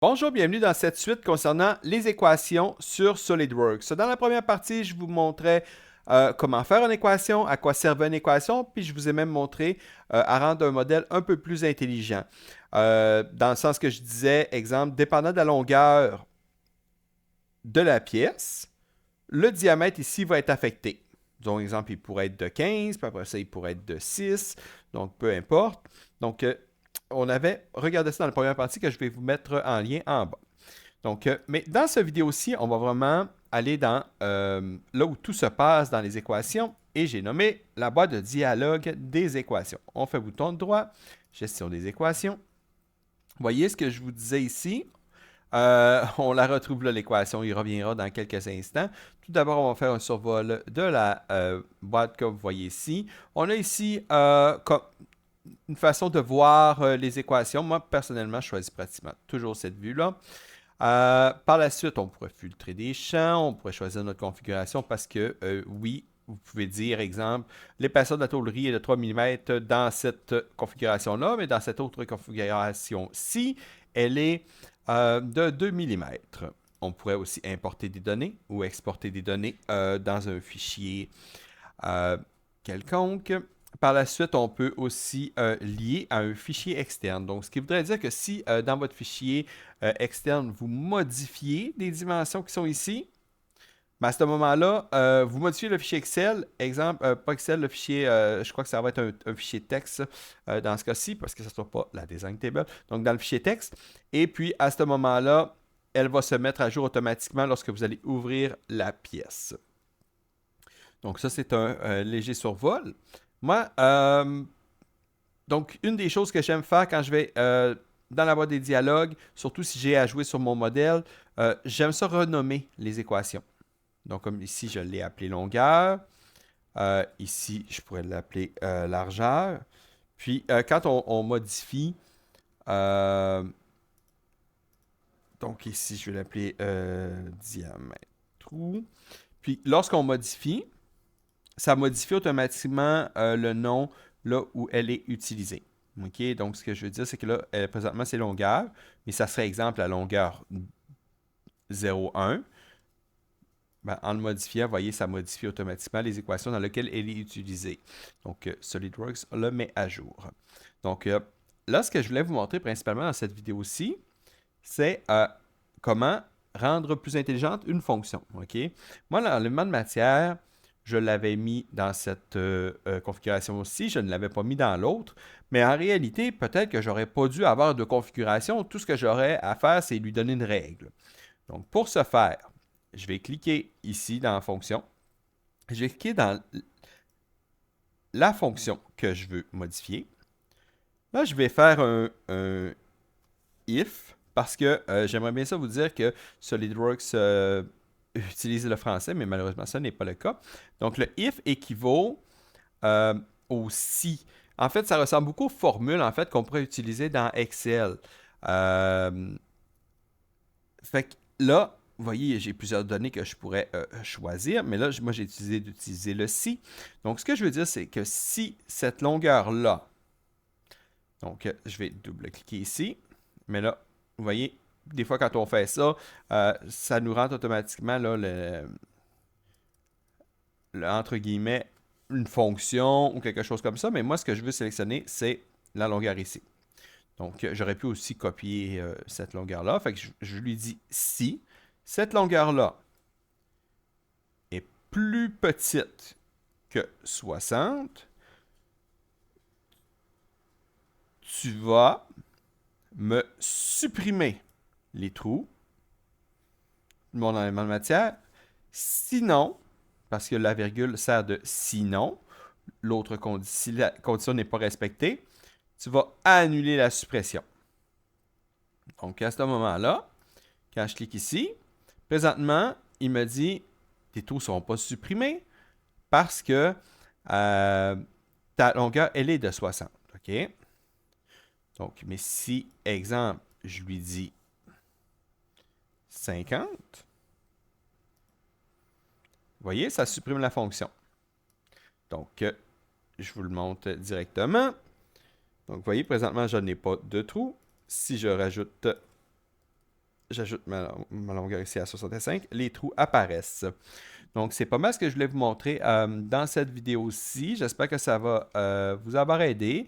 Bonjour, bienvenue dans cette suite concernant les équations sur SolidWorks. Dans la première partie, je vous montrais comment faire une équation, à quoi servait une équation, puis je vous ai même montré à rendre un modèle un peu plus intelligent. Dans le sens que je disais, exemple, dépendant de la longueur de la pièce, le diamètre ici va être affecté. Donc, exemple, il pourrait être de 15, puis après ça, il pourrait être de 6, donc peu importe. Donc, on avait regardé ça dans la première partie que je vais vous mettre en lien en bas. Donc, mais dans cette vidéo-ci, on va vraiment aller dans là où tout se passe dans les équations et j'ai nommé la boîte de dialogue des équations. On fait bouton droit, gestion des équations. Voyez ce que je vous disais ici. On la retrouve là, l'équation, il reviendra dans quelques instants. Tout d'abord, on va faire un survol de la boîte que vous voyez ici. On a ici une façon de voir les équations. Moi, personnellement, je choisis pratiquement toujours cette vue-là. Par la suite, on pourrait filtrer des champs, on pourrait choisir notre configuration parce que, oui, vous pouvez dire, exemple, l'épaisseur de la tôlerie est de 3 mm dans cette configuration-là, mais dans cette autre configuration-ci, elle est de 2 mm. On pourrait aussi importer des données ou exporter des données dans un fichier quelconque. Par la suite, on peut aussi lier à un fichier externe. Donc, ce qui voudrait dire que si dans votre fichier externe, vous modifiez des dimensions qui sont ici, ben à ce moment-là, vous modifiez le fichier Excel. Exemple, pas Excel, le fichier, je crois que ça va être un fichier texte dans ce cas-ci, parce que ça ne sera pas la design table. Donc, dans le fichier texte. Et puis, à ce moment-là, elle va se mettre à jour automatiquement lorsque vous allez ouvrir la pièce. Donc, ça, c'est un léger survol. Moi, donc, une des choses que j'aime faire quand je vais dans la boîte des dialogues, surtout si j'ai à jouer sur mon modèle, j'aime ça renommer les équations. Donc, comme ici, je l'ai appelé longueur. Ici, je pourrais l'appeler largeur. Puis, quand on modifie, euh, donc ici, je vais l'appeler diamètre. Puis, lorsqu'on modifie, ça modifie automatiquement le nom là où elle est utilisée. OK? Donc, ce que je veux dire, c'est que là, présentement, c'est longueur, mais ça serait exemple la longueur 0,1. Ben, en le modifiant, vous voyez, ça modifie automatiquement les équations dans lesquelles elle est utilisée. Donc, SolidWorks le met à jour. Donc, là, ce que je voulais vous montrer principalement dans cette vidéo-ci, c'est comment rendre plus intelligente une fonction. OK? Moi, l'élément de matière, je l'avais mis dans cette configuration aussi, je ne l'avais pas mis dans l'autre, mais en réalité, peut-être que j'aurais pas dû avoir de configuration. Tout ce que j'aurais à faire, c'est lui donner une règle. Donc, pour ce faire, je vais cliquer ici dans la fonction. Je vais cliquer dans la fonction que je veux modifier. Là, je vais faire un if parce que j'aimerais bien ça vous dire que SolidWorks utilise le français, mais malheureusement, ça n'est pas le cas. Donc, le if équivaut au si. En fait, ça ressemble beaucoup aux formules en fait, qu'on pourrait utiliser dans Excel. Euh, fait que là, vous voyez, j'ai plusieurs données que je pourrais choisir, mais là, moi, j'ai utilisé d'utiliser le si. Donc, ce que je veux dire, c'est que si cette longueur-là, donc, je vais double-cliquer ici, mais là, vous voyez, des fois, quand on fait ça, ça nous rentre automatiquement là, entre guillemets, une fonction ou quelque chose comme ça. Mais moi, ce que je veux sélectionner, c'est la longueur ici. Donc, j'aurais pu aussi copier cette longueur-là. Fait que je lui dis si cette longueur-là est plus petite que 60, tu vas me supprimer les trous de mon élément de matière. Sinon, parce que la virgule sert de sinon, l'autre condition, si la condition n'est pas respectée, tu vas annuler la suppression. Donc, à ce moment-là, quand je clique ici, présentement, il me dit tes trous ne seront pas supprimés parce que ta longueur, elle est de 60. OK? Donc, mais si, exemple, je lui dis 50, vous voyez, ça supprime la fonction. Donc, je vous le montre directement. Donc, vous voyez, présentement, je n'ai pas de trou. Si je rajoute j'ajoute ma longueur ici à 65, les trous apparaissent. Donc, c'est pas mal ce que je voulais vous montrer dans cette vidéo-ci. J'espère que ça va vous avoir aidé.